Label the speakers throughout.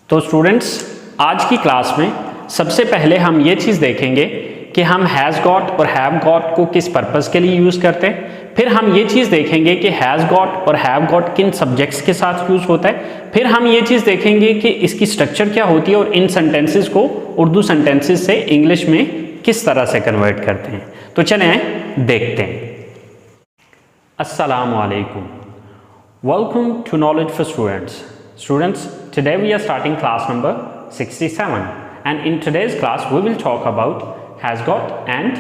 Speaker 1: तो स्टूडेंट्स, आज की क्लास में सबसे पहले हम ये चीज़ देखेंगे कि हम हैज़ गॉट और हैव गॉट को किस पर्पज़ के लिए यूज़ करते हैं। फिर हम ये चीज़ देखेंगे कि हैज़ गॉट और हैव गॉट किन सब्जेक्ट्स के साथ यूज़ होता है। फिर हम ये चीज़ देखेंगे कि इसकी स्ट्रक्चर क्या होती है और इन सेंटेंसेस को उर्दू सेंटेंसेस से इंग्लिश में किस तरह से कन्वर्ट करते हैं। तो चलें देखते हैं। अस्सलामु अलैकुम, welcome to knowledge for students. Students, today we are starting class number 67 and in today's class we will talk about has got and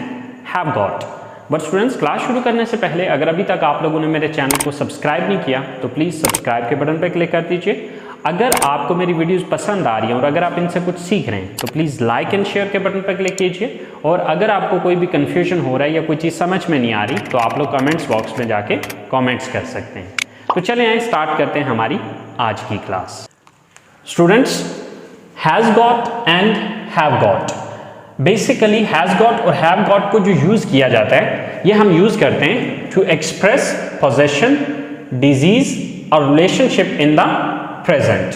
Speaker 1: have got. But students, class शुरू करने से पहले अगर अभी तक आप लोगों ने मेरे चैनल को सब्सक्राइब नहीं किया तो प्लीज़ सब्सक्राइब के बटन पर क्लिक कर दीजिए. अगर आपको मेरी वीडियोस पसंद आ रही हैं और अगर आप इनसे कुछ सीख रहे हैं तो प्लीज़ लाइक एंड शेयर के बटन पर क्लिक कीजिए. और अगर आपको कोई भी कन्फ्यूजन हो रहा है या कोई चीज़ समझ में नहीं आ रही तो आप लोग कमेंट्स बॉक्स में जाके कमेंट्स कर सकते हैं. तो चलें आइए स्टार्ट करते हैं हमारी आज की class. Students, has got and have got, basically has got और हैव गॉट को जो यूज़ किया जाता है ये हम यूज़ करते हैं टू एक्सप्रेस पोजेशन, डिजीज और रिलेशनशिप इन द प्रेजेंट.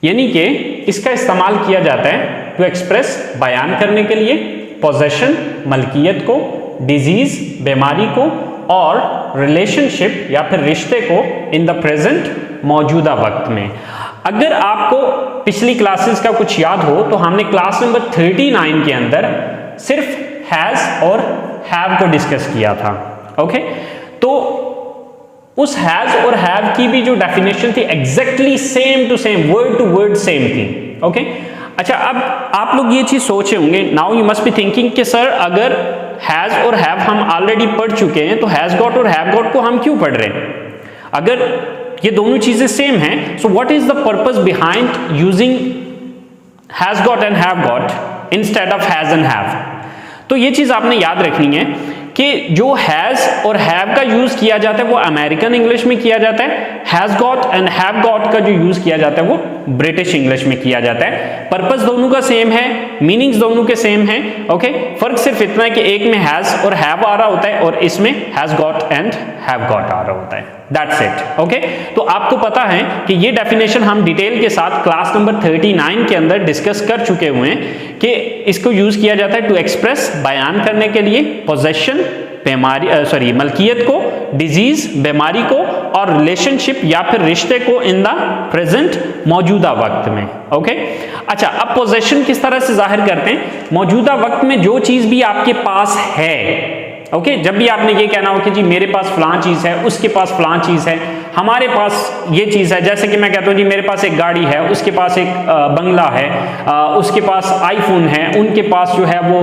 Speaker 1: यानी कि इसका इस्तेमाल किया जाता है टू एक्सप्रेस, बयान करने के लिए, पोजेशन मलकियत को, डिजीज बीमारी को और रिलेशनशिप या फिर रिश्ते को इन द प्रेजेंट मौजूदा वक्त में. अगर आपको पिछली क्लासेस का कुछ याद हो तो हमने क्लास नंबर 39 के अंदर सिर्फ हैज़ और हैव को डिस्कस किया था. ओके, तो उस हैज़ और हैव की भी जो डेफिनेशन थी exactly same to same, word to word same थी. ओके, अच्छा, अब आप लोग ये चीज सोचे होंगे, now you must be thinking कि सर अगर हैज और हैव हम ऑलरेडी पढ़ चुके हैं तो हैज गॉट और हैव गॉट को हम क्यों पढ़ रहे हैं अगर ये दोनों चीजें सेम हैं. So what is the purpose behind using has got and have got instead of has and have. तो ये चीज आपने याद रखनी है कि जो हैज और हैव का यूज किया जाता है वो अमेरिकन इंग्लिश में किया जाता है. Has got and have got का जो यूज किया जाता है वो ब्रिटिश इंग्लिश में किया जाता है. पर्पस दोनों का सेम है, मीनिंग्स दोनों के सेम हैं. ओके, फर्क सिर्फ इतना है कि एक में हैज और हैव आ रहा होता है और इसमें has got and have got आ रहा होता है. That's it. ओके, तो आपको पता है कि ये डेफिनेशन हम डिटेल के साथ क्लास नंबर 39 के अंदर डिस्कस कर चुके हुए हैं कि इसको यूज किया जाता है टू एक्सप्रेस, बयान करने के लिए, पोजेशन बीमारी मलकियत को, डिजीज बीमारी को और रिलेशनशिप या फिर रिश्ते को इन द प्रेजेंट मौजूदा वक्त में. ओके, अच्छा, अब पोजेशन किस तरह से जाहिर करते हैं? मौजूदा वक्त में जो चीज भी आपके पास है. ओके, जब भी आपने ये कहना हो कि जी मेरे पास फलां चीज है, उसके पास फलां चीज है, हमारे पास ये चीज है, जैसे कि मैं कहता हूँ जी मेरे पास एक गाड़ी है, उसके पास एक बंगला है, उसके पास आईफोन है, उनके पास जो है वो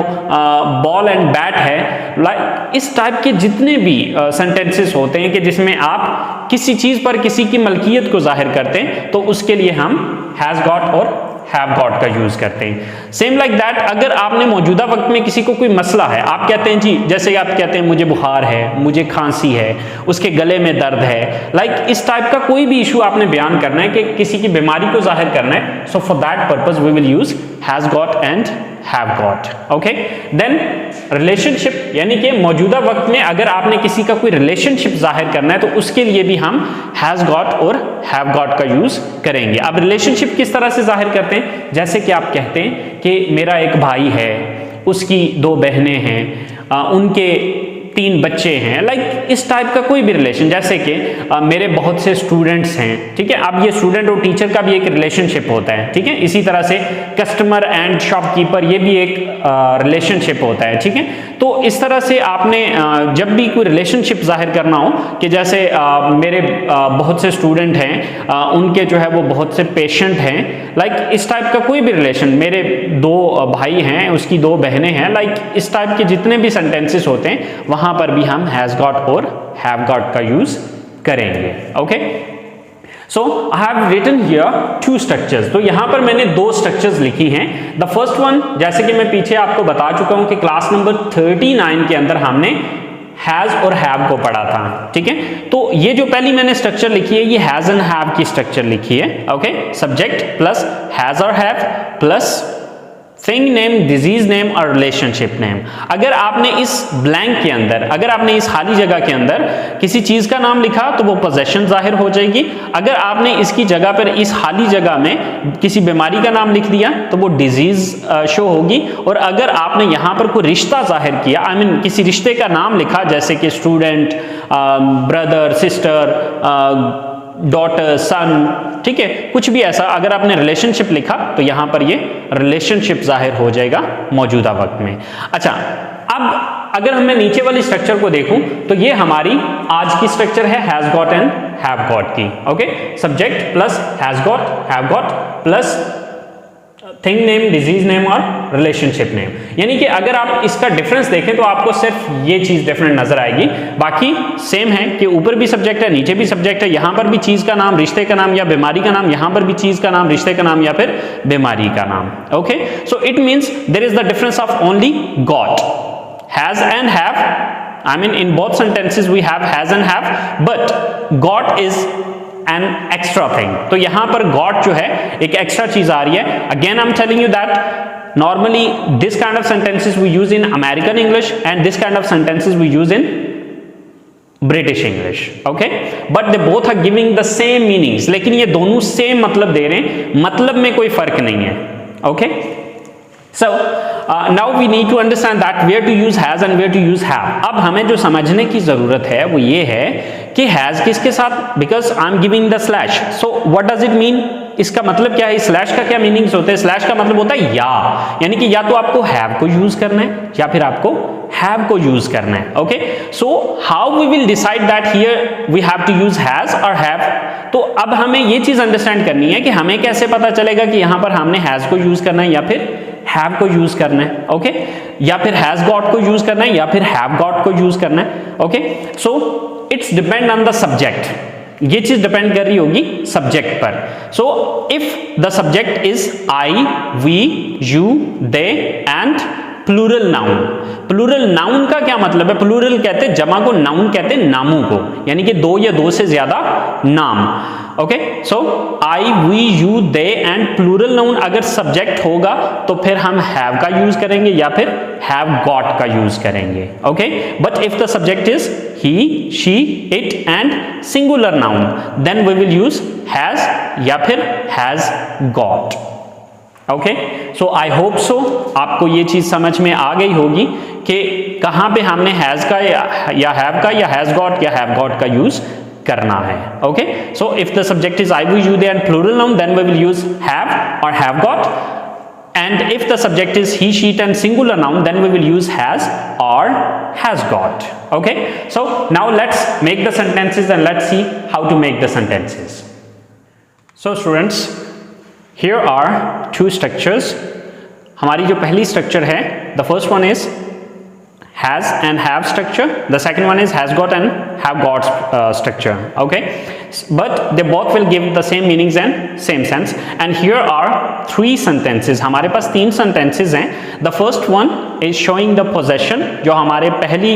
Speaker 1: बॉल एंड बैट है. इस टाइप के जितने भी सेंटेंसेस होते हैं कि जिसमें आप किसी चीज पर किसी की मलकियत को जाहिर करते हैं तो उसके लिए हम हैज गॉट और हैव गॉट का यूज करते हैं. सेम लाइक दैट, अगर आपने मौजूदा वक्त में किसी को कोई मसला है, आप कहते हैं जी, जैसे आप कहते हैं मुझे बुखार है, मुझे खांसी है, उसके गले में दर्द है, लाइक इस टाइप का कोई भी इशू आपने बयान करना है कि किसी की बीमारी को जाहिर करना है, so for that purpose we will use has got and have got. Okay, then relationship, यानी कि मौजूदा वक्त में अगर आपने किसी का कोई रिलेशनशिप जाहिर करना है तो उसके लिए भी हम हैज गॉट और हैव गॉट का यूज करेंगे. अब रिलेशनशिप किस तरह से जाहिर करते हैं? जैसे कि आप कहते हैं कि मेरा एक भाई है, उसकी 2 बहनें हैं, उनके 3 बच्चे हैं, लाइक इस टाइप का कोई भी रिलेशन. जैसे कि मेरे बहुत से स्टूडेंट्स हैं, ठीक है, अब ये स्टूडेंट और टीचर का भी एक रिलेशनशिप होता है, ठीक है. इसी तरह से कस्टमर एंड शॉपकीपर, ये भी एक रिलेशनशिप होता है, ठीक है. तो इस तरह से आपने जब भी कोई रिलेशनशिप जाहिर करना हो कि जैसे मेरे बहुत से स्टूडेंट हैं, उनके जो है वो बहुत से पेशेंट हैं, लाइक इस टाइप का कोई भी रिलेशन, मेरे 2 भाई हैं, उसकी 2 बहनें हैं, लाइक इस टाइप के जितने भी सेंटेंसेस होते हैं वहां पर भी हम हैज गॉट और हैव गॉट का यूज करेंगे. Okay, so I have written here 2 structures. तो यहां पर मैंने 2 स्ट्रक्चर्स लिखी हैं. द फर्स्ट वन, जैसे कि मैं पीछे आपको बता चुका हूं कि क्लास नंबर 39 के अंदर हमने हैज और हैव को पढ़ा था, ठीक है. तो ये जो पहली मैंने स्ट्रक्चर लिखी है ये हैज एंड हैव की स्ट्रक्चर लिखी है. ओके, सब्जेक्ट प्लस हैज और have plus thing name, disease name और रिलेशनशिप नेम। अगर आपने इस ब्लैंक के अंदर, अगर आपने इस खाली जगह के अंदर किसी चीज का नाम लिखा तो वो पोजेशन जाहिर हो जाएगी। अगर आपने इसकी जगह पर, इस खाली जगह में किसी बीमारी का नाम लिख दिया तो वो डिजीज शो होगी। और अगर आपने यहाँ पर कोई रिश्ता जाहिर किया, आई मीन किसी रिश्ते का नाम लिखा, जैसे कि स्टूडेंट, ब्रदर, सिस्टर, डॉटर, सन, ठीक है, कुछ भी ऐसा, अगर आपने रिलेशनशिप लिखा तो यहां पर ये रिलेशनशिप जाहिर हो जाएगा मौजूदा वक्त में। अच्छा, अब अगर मैं नीचे वाली स्ट्रक्चर को देखूं तो ये हमारी आज की स्ट्रक्चर है has got and have got की। Okay, subject plus has got, have got plus thing name, disease name और रिलेशनशिप नेम। यानी कि अगर आप इसका डिफरेंस देखें तो आपको सिर्फ ये चीज डिफरेंट नजर आएगी, बाकी सेम है कि ऊपर भी सब्जेक्ट है, नीचे भी सब्जेक्ट है, यहां पर भी चीज का नाम, रिश्ते का नाम या बीमारी का नाम, यहां पर भी चीज का नाम, रिश्ते का नाम या फिर बीमारी का नाम। Okay, so it means there is the difference of only got, has and have. I mean in both sentences we have has and have, but got is an extra thing. तो यहां पर got जो है एक extra चीज आ रही है। Again I'm telling you that normally this kind of sentences we use in American English and this kind of sentences we use in British English. Okay, but they both are giving the same meanings. लेकिन ये दोनों same मतलब दे रहे हैं, मतलब में कोई फर्क नहीं है। Okay, so now we need to understand that where to use has and where to use have. अब हमें जो समझने की जरूरत है वो ये है कि has किसके साथ, because I'm giving the slash, so what does it mean? इसका मतलब क्या है, स्लैश का क्या मीनिंग्स होते हैं? स्लैश का मतलब होता है या, यानी कि या तो आपको have को यूज करना है या फिर आपको have को यूज करना है। Okay, so how we will decide that here we have to use has और have? तो अब हमें ये चीज अंडरस्टैंड करनी है कि हमें कैसे पता चलेगा कि यहां पर हमने has को यूज करना है या फिर have को यूज करना है। ओके, या फिर has got को यूज करना है या फिर have got को यूज करना है। Okay, so it's depend on the subject, ये चीज डिपेंड कर रही होगी सब्जेक्ट पर। So if the subject is I, we, you, they and plural noun. Plural noun का क्या मतलब है? प्लूरल कहते हैं जमा को, नाउन कहते हैं नामों को, यानी कि दो या दो से ज्यादा नाम। Okay, so I, we, you, they and plural noun अगर सब्जेक्ट होगा तो फिर हम हैव का यूज करेंगे या फिर हैव गॉट का यूज करेंगे। Okay, but if the subject is he, she, it and singular noun, then we will use has या फिर has got. Okay, so I hope so आपको ये चीज समझ में आ गई होगी कि कहां पे हमने has का या have का या has got या have got का यूज करना है। Okay, so if the subject is I, we, you, they and plural noun, then we will use have और have got, and if the subject is he, she, it and singular noun, then we will use has or has got. Okay, so now let's make the sentences and let's see how to make the sentences. So students, here are two structures. हमारी जो पहली structure है, the first one is has and have structure, the second one is has got and have got structure. Okay, but they both will give the same meanings and same sense, and here are three sentences. हमारे पास तीन sentences हैं. The first one is showing the possession, जो हमारे पहली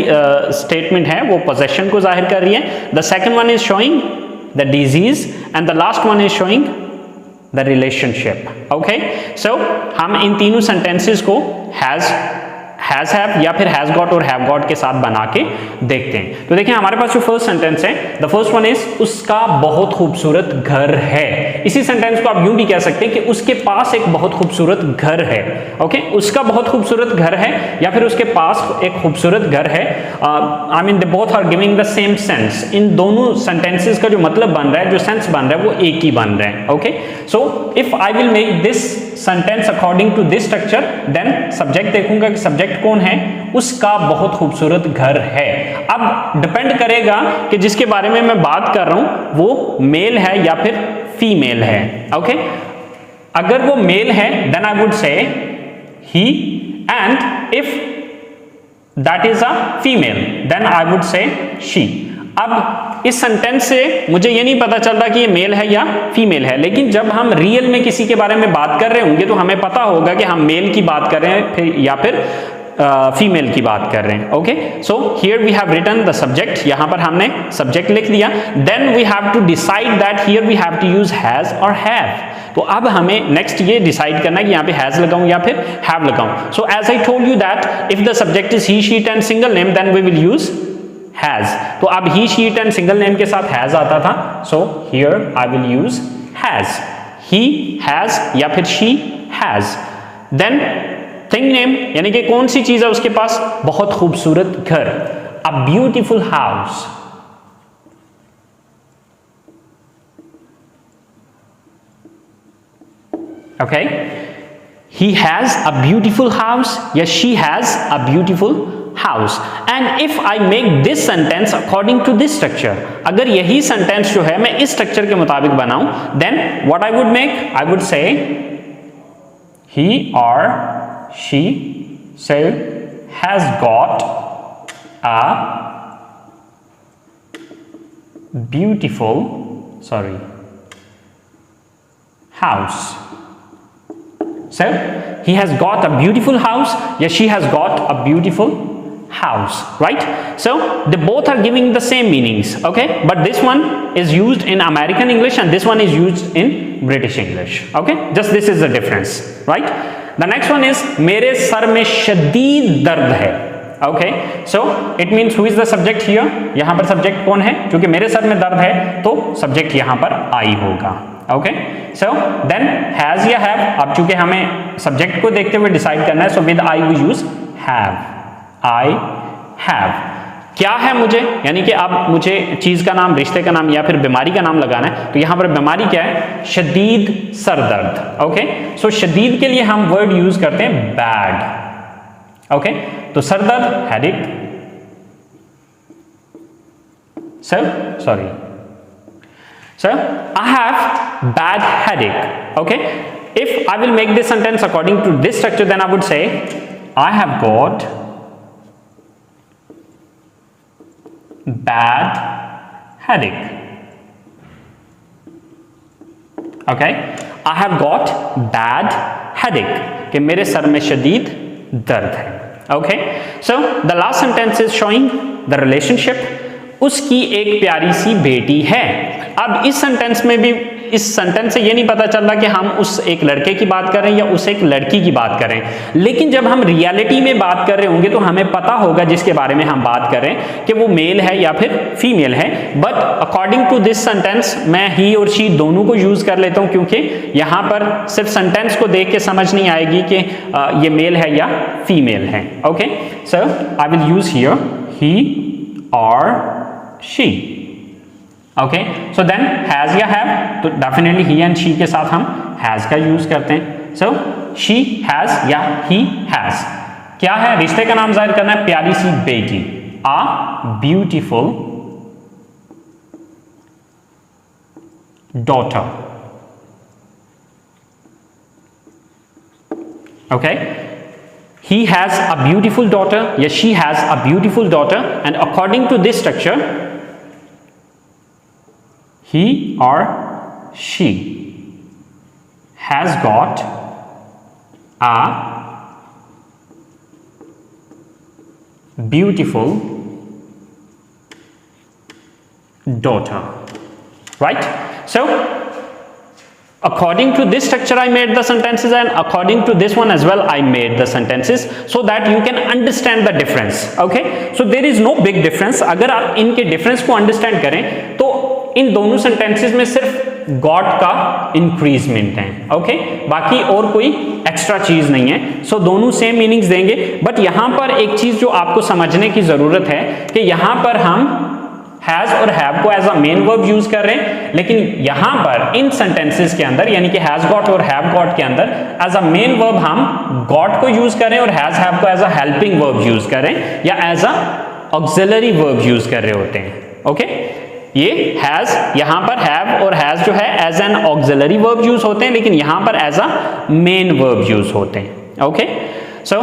Speaker 1: statement है वो possession को जाहिर कर रही है. The second one is showing the disease and the last one is showing the relationship. Okay, so हम इन तीनों sentences को has have या फिर has got और have got के साथ बना के देखते हैं. तो देखिए हमारे पास जो फर्स्ट सेंटेंस है, द फर्स्ट वन इज उसका बहुत खूबसूरत घर है. इसी सेंटेंस को आप यूं भी कह सकते हैं कि उसके पास एक बहुत खूबसूरत घर है. ओके, उसका बहुत खूबसूरत घर है या फिर उसके पास एक खूबसूरत घर है. I mean they both are giving the same sense. इन दोनों सेंटेंसेस का जो मतलब बन रहा है, जो सेंस बन रहा है, वो एक ही बन रहा है. Okay, so if I will make this sentence according to this structure, then subject देखूंगा कि सब्जेक्ट कौन है, उसका बहुत खूबसूरत घर है. अब डिपेंड करेगा कि जिसके बारे में मैं बात कर रहा हूं वो मेल है या फिर फीमेल है. ओके, अगर वो मेल है then I would say he, and if that is a female then I would say she. अब इस सेंटेंस से मुझे ये नहीं पता चल रहा कि ये मेल है या फीमेल है, लेकिन जब हम रियल में किसी के बारे में बात कर रहे होंगे तो हमें पता होगा कि हम मेल की बात कर रहे हैं फिर या फिर फीमेल की बात कर रहे हैं. Okay, so here we have written the subject. यहां पर हमने सब्जेक्ट लिख दिया. Then we have to decide that here we have to use has और हैव. तो अब हमें नेक्स्ट ये डिसाइड करना है कि यहाँ पे हैज लगाऊं या फिर हैव लगाऊं. So as I told you that if the subject is he she it and single name then we will use has. तो अब he she it and single name के साथ हैज आता था, so here I will use has. He has या फिर she has. Then thing name यानी कि कौन सी चीज है उसके पास, बहुत खूबसूरत घर, a beautiful house. Okay, he has a beautiful house या she has a beautiful house. And if I make this sentence according to this structure, अगर यही sentence जो है मैं इस structure के मुताबिक बनाऊं, then what I would make, I would say he or she say has got a beautiful house. So he has got a beautiful house या she has got a beautiful house, right? So they both are giving the same meanings, okay, but this one is used in American English and this one is used in British English. Okay, just this is the difference, right? The next one is मेरे sir में शदीद दर्द है. Okay, so it means who is the subject here? यहाँ पर subject कौन है? क्योंकि मेरे सर में दर्द है तो subject यहाँ पर I होगा. ओके, सो देन हैज या हैव. अब चूंकि हमें सब्जेक्ट को देखते हुए डिसाइड करना है, so with I we use have. I have. क्या है मुझे, यानी कि अब मुझे चीज का नाम, रिश्ते का नाम या फिर बीमारी का नाम लगाना है, तो यहां पर बीमारी क्या है, शदीद सर दर्द. ओके, सो शदीद के लिए हम वर्ड यूज करते हैं बैड. ओके, तो सर दर्द headache. So I have bad headache. Okay, if I will make this sentence according to this structure, then I would say I have got bad headache. Okay, I have got bad headache कि मेरे sir में शदीद दर्द है. Okay, so the last sentence is showing the relationship. उसकी एक प्यारी सी बेटी है. अब इस सेंटेंस में भी, इस सेंटेंस से ये नहीं पता चल रहा कि हम उस एक लड़के की बात कर रहे हैं या उस एक लड़की की बात कर रहे हैं, लेकिन जब हम रियलिटी में बात कर रहे होंगे तो हमें पता होगा जिसके बारे में हम बात कर रहे हैं कि वो मेल है या फिर फीमेल है. But according to this sentence मैं ही और शी दोनों को यूज कर लेता हूं, क्योंकि यहां पर सिर्फ सेंटेंस को देख के समझ नहीं आएगी कि ये मेल है या फीमेल है. Okay, so I will use here he और she. Okay, so then has या have, तो definitely he and she के साथ हम has का यूज करते हैं. So she has या he has. क्या है, रिश्ते का नाम जाहिर करना है, प्यारी सी बेटी, a beautiful daughter. Okay, he has a beautiful daughter या she has a beautiful daughter, and according to this structure he or she has got a beautiful daughter, right? So according to this structure I made the sentences, and according to this one as well I made the sentences, so that you can understand the difference. Okay, so there is no big difference. अगर आप इनके difference को understand करें तो इन दोनों sentences में सिर्फ got का इंक्रीजमेंट है. ओके, बाकी और कोई एक्स्ट्रा चीज नहीं है. सो दोनों सेम मीनिंग्स देंगे, बट यहां पर एक चीज जो आपको समझने की जरूरत है कि यहां पर हम हैज और हैव को as a main verb use कर रहे हैं, लेकिन यहां पर इन सेंटेंसेस के अंदर यानी कि हैज गॉट और हैव गॉट के अंदर एज अ मेन वर्ब हम गॉट को यूज करें और हैज हैव को as a helping verb use करें या as a auxiliary verb use कर रहे होते हैं. ओके, ये हैज यहां पर हैव और हैज जो है as an auxiliary verb use होते हैं, लेकिन यहां पर as a main verb use होते हैं. Okay, so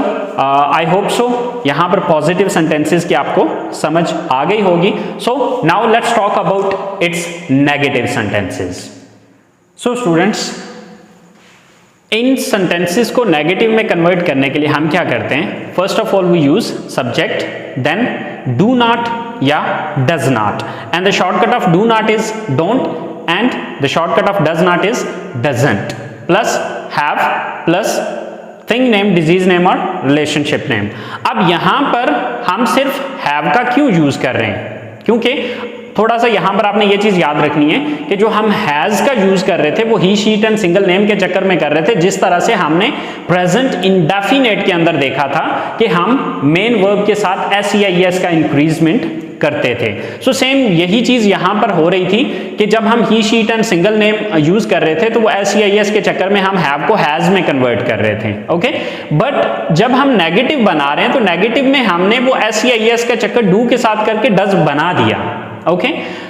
Speaker 1: I hope so यहां पर पॉजिटिव सेंटेंसेस की आपको समझ आ गई होगी. So now let's talk about its negative sentences. So students, इन सेंटेंसेस को नेगेटिव में कन्वर्ट करने के लिए हम क्या करते हैं, first of all we use subject, then do not या does not, and the shortcut of do not is don't, and the shortcut of does not is doesn't, plus have plus thing name, disease name और relationship name. अब यहां पर हम सिर्फ have का क्यों use कर रहे हैं, क्योंकि थोड़ा सा यहां पर आपने ये चीज याद रखनी है कि जो हम हैज का यूज कर रहे थे वो ही, शीट एंड सिंगल नेम के चक्कर में कर रहे थे, जिस तरह से हमने प्रेजेंट इंडेफिनेट के अंदर देखा था कि हम मेन वर्ब के साथ एस का इंक्रीजमेंट करते थे। सो सेम यही चीज यहां पर हो रही थी कि जब हम he, she it and single name use कर रहे थे तो वो एस के चक्कर में हम हैव को हैज में कन्वर्ट कर रहे थे। ओके, बट जब हम नेगेटिव बना रहे हैं तो नेगेटिव में हमने वो एस का चक्कर डू के साथ करके डज बना दिया। ओके,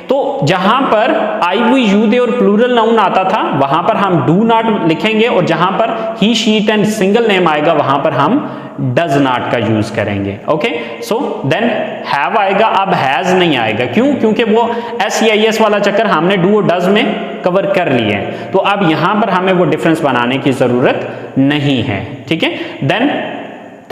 Speaker 1: तो जहां पर आई, वी, यू, दे और प्लूरल नाउन आता था वहां पर हम डू नॉट लिखेंगे, और जहां पर ही, शीट एंड सिंगल नेम आएगा वहां पर हम डज नॉट का यूज करेंगे। ओके, सो देन हैव आएगा, अब हैज नहीं आएगा। क्यों? क्योंकि वो एस वाला चक्कर हमने डू और डज में कवर कर लिया है, तो अब यहां पर हमें वो डिफरेंस बनाने की जरूरत नहीं है। ठीक है, then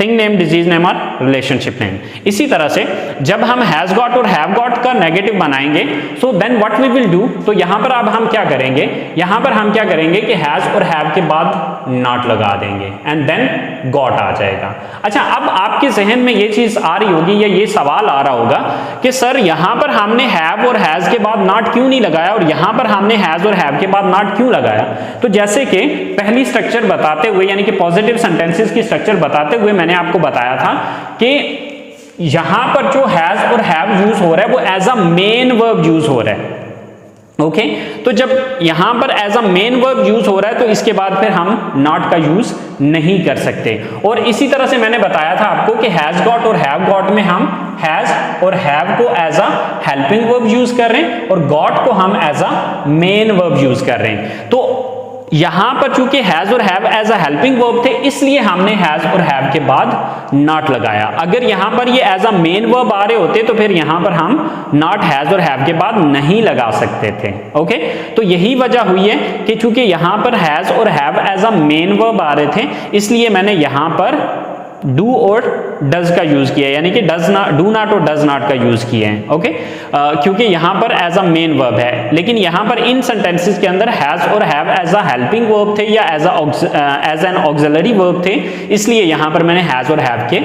Speaker 1: thing name, disease name और रिलेशनशिप नेम। इसी तरह से जब हम हैज गॉट और हैव गॉट का नेगेटिव बनाएंगे, so then what we will do, तो यहां पर अब हम क्या करेंगे, यहां पर हम क्या करेंगे कि हैज और हैव के बाद नॉट लगा देंगे एंड देन गॉट आ जाएगा। अच्छा, अब आपके जहन में ये चीज आ रही होगी या ये सवाल आ रहा होगा कि सर यहां पर हमने हैव और हैज के बाद नॉट क्यों नहीं लगाया और यहां पर हमने हैज और हैव के बाद नॉट क्यों लगाया। तो जैसे कि पहली स्ट्रक्चर बताते हुए, यानी कि पॉजिटिव सेंटेंसेस की स्ट्रक्चर बताते हुए मैंने आपको बताया था कि यहां पर जो हैज और हैव यूज हो रहा है वो as a main verb use हो रहा है। ओके, तो जब यहां पर as a main verb use हो रहा है तो इसके बाद फिर हम नॉट का यूज नहीं कर सकते। और इसी तरह से मैंने बताया था आपको कि हैज गॉट और हैव गॉट में हम हैज और हैव को as a helping verb use कर रहे हैं और गॉट को हम as a main verb use कर रहे हैं। तो यहां पर चूंकि हैज और have as a helping verb थे, इसलिए हमने हैज और हैव के बाद नॉट लगाया। अगर यहां पर ये एज अ मेन वर्ब आ रहे होते तो फिर यहां पर हम नॉट हैज और हैव के बाद नहीं लगा सकते थे। ओके, तो यही वजह हुई है कि चूंकि यहां पर हैज और have as a main verb आ रहे थे, इसलिए मैंने यहां पर डू और डज का यूज किया, यानी कि डज नॉट, डू नॉट और डज नॉट का यूज किया है। ओके, क्योंकि यहां पर एज अ मेन वर्ब है, लेकिन यहां पर इन सेंटेंसेस के अंदर हैज और have as a helping verb थे या एज एन ऑक्सिलरी वर्ब थे, इसलिए यहां पर मैंने हैज और हैव के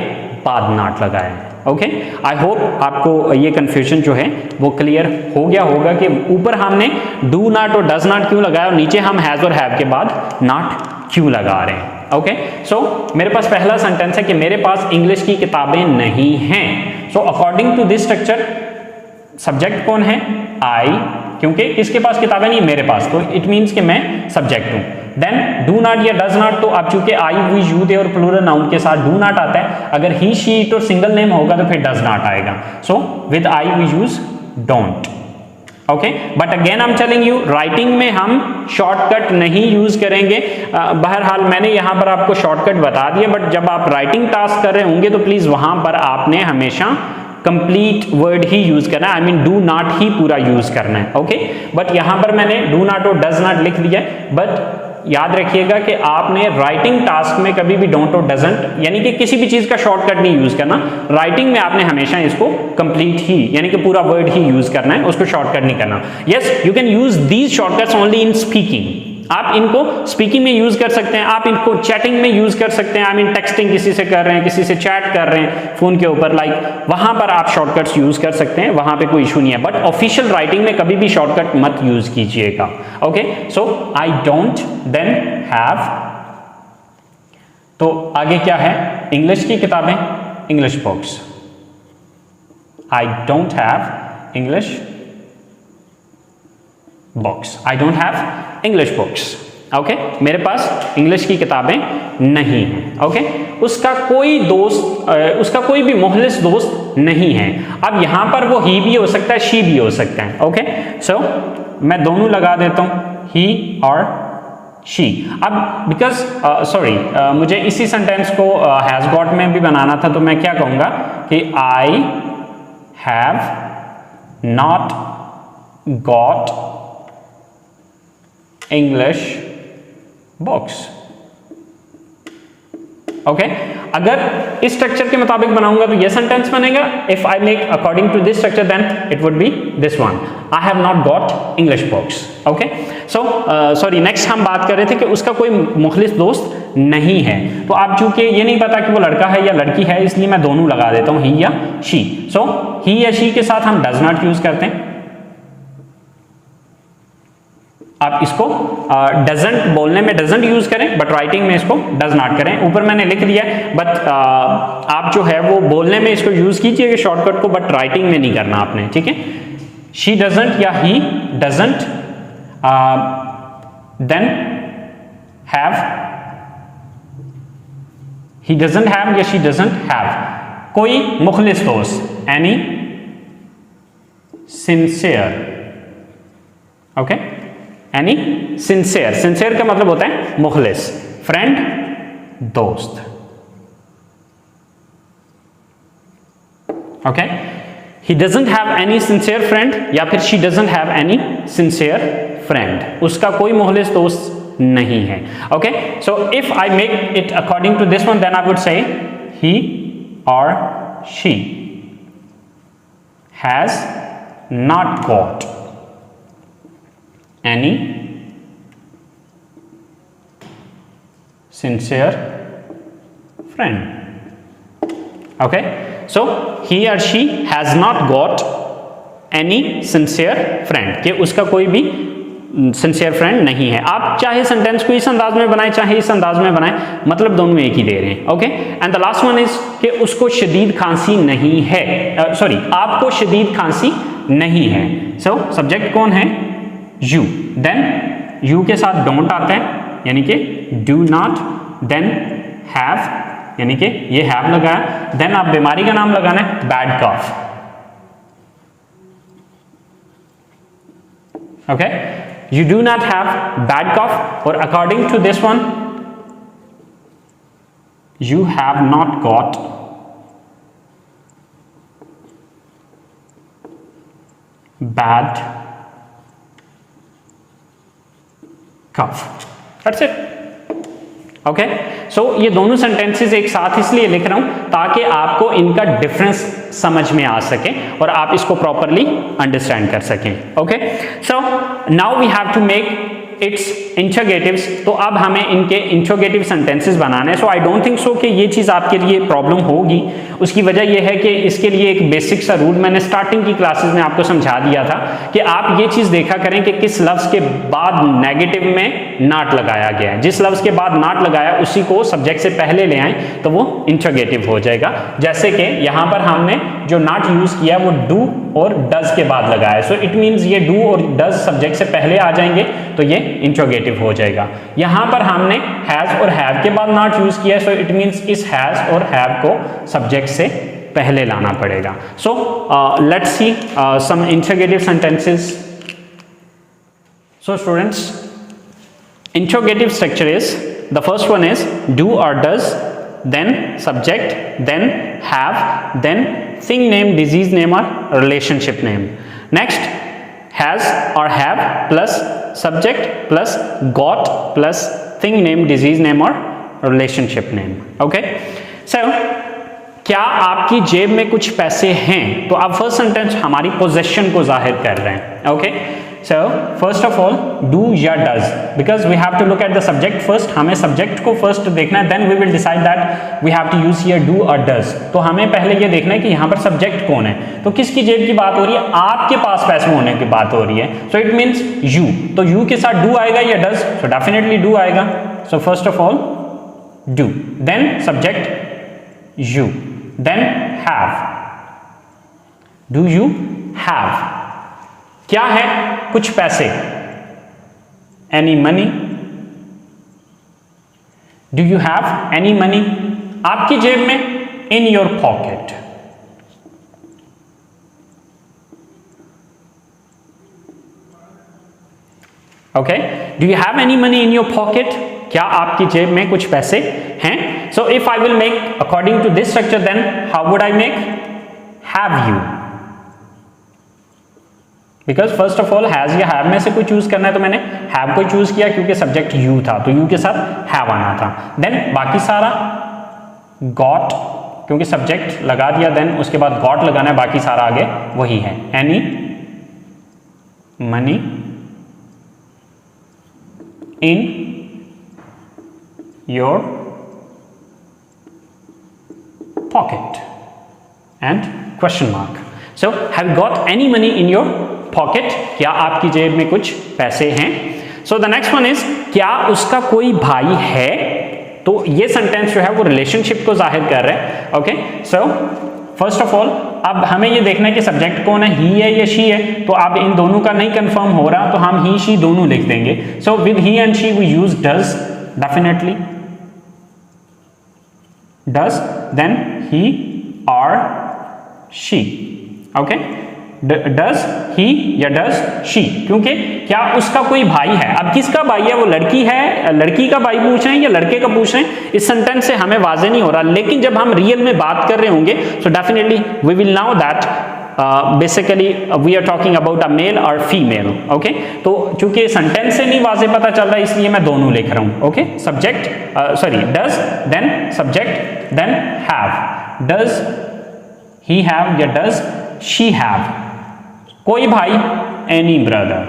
Speaker 1: बाद नॉट लगाया है। ओके, आई होप आपको ये कंफ्यूजन जो है वो क्लियर हो गया होगा कि ऊपर हमने डू नॉट और डज नॉट क्यों लगाया और नीचे हम हैज और हैव के बाद नॉट क्यों लगा रहे हैं। ओके, सो मेरे पास पहला सेंटेंस है कि मेरे पास इंग्लिश की किताबें नहीं हैं। So according to this structure subject कौन है? आई, क्योंकि किसके पास किताबें नहीं? मेरे पास, तो इट मीन्स कि मैं सब्जेक्ट हूं। देन डू नॉट या डज नॉट, तो अब चूंकि आई, वी, यू, दे और प्लूरल नाउन के साथ डू नॉट आता है, अगर ही, शी, इट और सिंगल नेम होगा तो फिर डज नॉट आएगा। So with I we use don't. Okay, but again I am telling you, writing में हम शॉर्टकट नहीं यूज करेंगे। बहरहाल मैंने यहां पर आपको शॉर्टकट बता दिया, बट जब आप राइटिंग टास्क कर रहे होंगे तो प्लीज वहां पर आपने हमेशा कंप्लीट वर्ड ही यूज करना है, आई मीन डू नॉट ही पूरा यूज करना है। ओके, बट यहां पर मैंने डू नॉट और डज नॉट लिख दिया, बट याद रखिएगा कि आपने राइटिंग टास्क में कभी भी डोंट और डजंट यानी कि किसी भी चीज का शॉर्टकट नहीं यूज करना। राइटिंग में आपने हमेशा इसको कंप्लीट ही यानी कि पूरा वर्ड ही यूज करना है, उसको शॉर्टकट नहीं करना। Yes, you can use these shortcuts only in speaking. आप इनको स्पीकिंग में यूज कर सकते हैं, आप इनको चैटिंग में यूज कर सकते हैं। आई मीन टेक्सटिंग किसी से कर रहे हैं, किसी से चैट कर रहे हैं फोन के ऊपर, लाइक वहां पर आप शॉर्टकट्स यूज कर सकते हैं, वहां पे कोई इशू नहीं है। बट ऑफिशियल राइटिंग में कभी भी शॉर्टकट मत यूज कीजिएगा। Okay, so I don't, then have, तो आगे क्या है? इंग्लिश की किताबें, English books. I don't have English books, I don't have English books. Okay, मेरे पास इंग्लिश की किताबें नहीं हैं। ओके, उसका कोई दोस्त, उसका कोई भी मोहल्लिस दोस्त नहीं है। अब यहां पर वो ही भी हो सकता है, शी भी हो सकता है। ओके, सो मैं दोनों लगा देता हूं, ही और शी। अब बिकॉज सॉरी, मुझे इसी सेंटेंस को हैज गॉट में भी बनाना था, तो मैं क्या कहूंगा कि आई have not got English books. Okay अगर इस स्ट्रक्चर के मुताबिक बनाऊंगा तो ये सेंटेंस बनेगा, if I make according to this structure then it would be this one, I have not got English books. Okay so sorry, next हम बात कर रहे थे कि उसका कोई मुखलिस दोस्त नहीं है। तो आप चूंकि ये नहीं पता कि वो लड़का है या लड़की है, इसलिए मैं दोनों लगा देता हूं, ही या शी। सो ही या शी के साथ हम डज नॉट यूज करते हैं। आप इसको डजंट बोलने में डजंट यूज करें, बट राइटिंग में इसको डज नॉट करें। ऊपर मैंने लिख दिया है, बट आप जो है वो बोलने में इसको यूज कीजिएगा शॉर्टकट को, बट राइटिंग में नहीं करना आपने, ठीक है। शी डजंट या he doesn't then have, he doesn't have या शी डजंट हैव कोई मुखलिस दोस्त, any sincere, okay any sincere, sincere का मतलब होता है मुखलिस, फ्रेंड दोस्त, okay. He doesn't have any sincere friend या फिर she doesn't have any sincere friend, उसका कोई मुखलिस दोस्त नहीं है। Okay so if I make it according to this one then I would say he और she has not got any sincere friend, okay so he or she has not got any sincere friend, कि उसका कोई भी sincere friend नहीं है। आप चाहे sentence को इस अंदाज में बनाएं चाहे इस अंदाज में बनाएं, मतलब दोनों एक ही दे रहे हैं। Okay and the last one is कि उसको शदीद खांसी नहीं है, सॉरी आपको शदीद खांसी नहीं है। सो सब्जेक्ट कौन है, यू, देन यू के साथ डोंट आता है यानी कि डू नॉट, देन हैव यानी कि ये हैव लगाया, देन आप बीमारी का नाम लगाना है bad cough, okay you do not have bad cough, और according to this one you have not got bad cough, that's it. Okay so ये दोनों सेंटेंसेस एक साथ इसलिए लिख रहा हूं ताकि आपको इनका डिफरेंस समझ में आ सके और आप इसको प्रॉपरली अंडरस्टैंड कर सकें। Okay so now we have to make its interrogatives, तो अब हमें इनके इंटरोगेटिव सेंटेंसेस बनाने हैं। सो आई डोंट थिंक सो कि ये चीज़ आपके लिए प्रॉब्लम होगी। उसकी वजह यह है कि इसके लिए एक बेसिक सा रूल मैंने स्टार्टिंग की क्लासेस में आपको समझा दिया था कि आप ये चीज़ देखा करें कि किस लफ्ज़ के बाद नेगेटिव में नॉट लगाया गया है। जिस लफ्ज़ के बाद नॉट लगाया उसी को सब्जेक्ट से पहले ले आए तो वो इंटरोगेटिव हो जाएगा। जैसे कि यहाँ पर हमने जो नॉट यूज़ किया वो डू और डज के बाद लगाया, सो इट मीन्स ये डू और डज सब्जेक्ट से पहले आ जाएंगे तो ये इंटरोगेटिव हो जाएगा। यहां पर हमने हैज और हैव के बाद नॉट यूज किया, so it means is has और हैव को सब्जेक्ट से पहले लाना पड़ेगा। So let's see some interrogative sentences. So students, interrogative structure is, the first one is do और does, then subject, then have, then thing name, disease name or relationship name. Next, has or have plus subject plus got plus thing name, disease name or relationship name. Okay, so क्या आपकी जेब में कुछ पैसे हैं, तो आप first sentence हमारी पोजेशन को जाहिर कर रहे हैं। Okay so first of all do या does, because we have to look at the subject first, हमें सब्जेक्ट को फर्स्ट देखना है, then we will decide that we have to use here do और डज। तो हमें पहले ये देखना है कि यहाँ पर सब्जेक्ट कौन है, तो किसकी जेब की बात हो रही है, आपके पास पैसे होने की बात हो रही है, सो इट मीन्स यू, तो यू के साथ डू आएगा या डज, सो डेफिनेटली डू आएगा। So first of all do, then subject you, then have, do you have, क्या है कुछ पैसे, any money, do you have any money, आपकी जेब में, in your pocket, okay do you have any money in your pocket, क्या आपकी जेब में कुछ पैसे हैं। So if I will make according to this structure then how would I make, have you, because first of all has या have में से कोई चूज करना है तो मैंने हैव को चूज किया क्योंकि सब्जेक्ट यू था, तो यू के साथ हैव आना था। देन बाकी सारा गॉट, क्योंकि सब्जेक्ट लगा दिया देन उसके बाद गॉट लगाना है, बाकी सारा आगे वही है। Any money in your pocket and question mark. So have got any money in your pocket, क्या आपकी जेब में कुछ पैसे हैं। So the next one is क्या उसका कोई भाई है। तो ये सेंटेंस जो है वो रिलेशनशिप को जाहिर कर रहा है। Okay, so first of all अब हमें ये देखना है कि सब्जेक्ट कौन है, ही है या शी है। तो अब इन दोनों का नहीं कंफर्म हो रहा तो हम ही शी दोनों लिख देंगे। So with he and she we use does, definitely does, then he और शी। ओके, डज ही या डज शी, क्योंकि क्या उसका कोई भाई है। अब किसका भाई है, वो लड़की है, लड़की का भाई पूछ रहे हैं या लड़के का पूछ रहे हैं, इस सेंटेंस से हमें वाज़ेह नहीं हो रहा। लेकिन जब हम रियल में बात कर रहे होंगे so definitely we will now that basically we are talking about a male और फीमेल। ओके, तो चूंकि सेंटेंस से नहीं वाज़ेह पता चल रहा इसलिए मैं दोनों लिख रहा हूं। Okay, subject sorry does then subject then have. Does he have या डज शी हैव कोई भाई, any brother.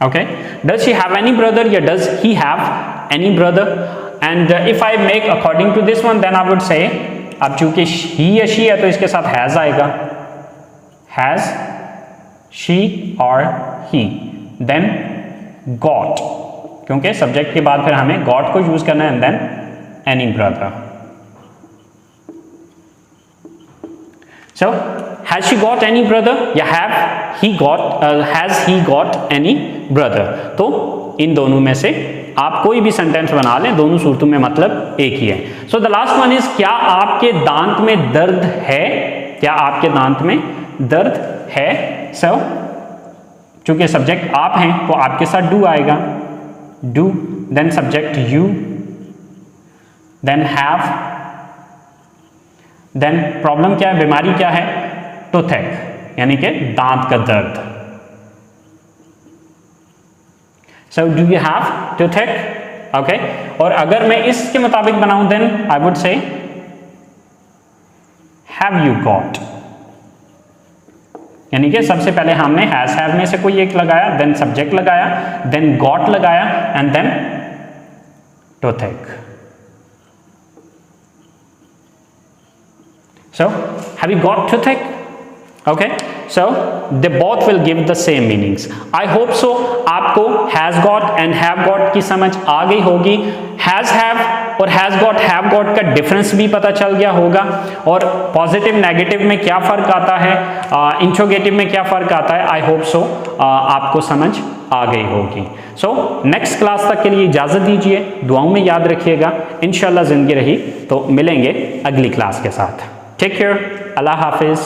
Speaker 1: Okay, does she have any brother या does he have any brother. And if I make according to this one then I would say, अब चूंकि ही या she है तो इसके साथ हैज आएगा, हैज शी और ही, देन गॉट, क्योंकि सब्जेक्ट के बाद फिर हमें गॉट को यूज करना है, and then any brother. So, has she got any brother या has he got any brother। तो इन दोनों में से आप कोई भी सेंटेंस बना लें, दोनों सूरतों में मतलब एक ही है। So the last one is क्या आपके दांत में दर्द है, क्या आपके दांत में दर्द है। सो चूंकि सब्जेक्ट आप हैं तो आपके साथ डू आएगा, do then subject you then have, then problem क्या है, बीमारी क्या है, टूथेक यानी कि दांत का दर्द। So do you have toothache. Okay, और अगर मैं इसके मुताबिक बनाऊं then I would say have you got, यानी कि सबसे पहले हमने हैज हैव में से कोई एक लगाया, देन सब्जेक्ट लगाया, देन गॉट लगाया and then toothache. So, have you got toothache? Okay, so they both will give the same meanings. I hope so आपको has got and have got की समझ आ गई होगी। has have और has got have got का difference भी पता चल गया होगा, और पॉजिटिव नेगेटिव में क्या फ़र्क आता है, इंट्रोगेटिव में क्या फ़र्क आता है। आई होप सो आपको समझ आ गई होगी। सो नेक्स्ट क्लास तक के लिए इजाज़त दीजिए, दुआओं में याद रखिएगा। इंशाल्लाह ज़िंदगी रही तो मिलेंगे अगली क्लास के साथ। टेक केयर, अल्लाह हाफिज़।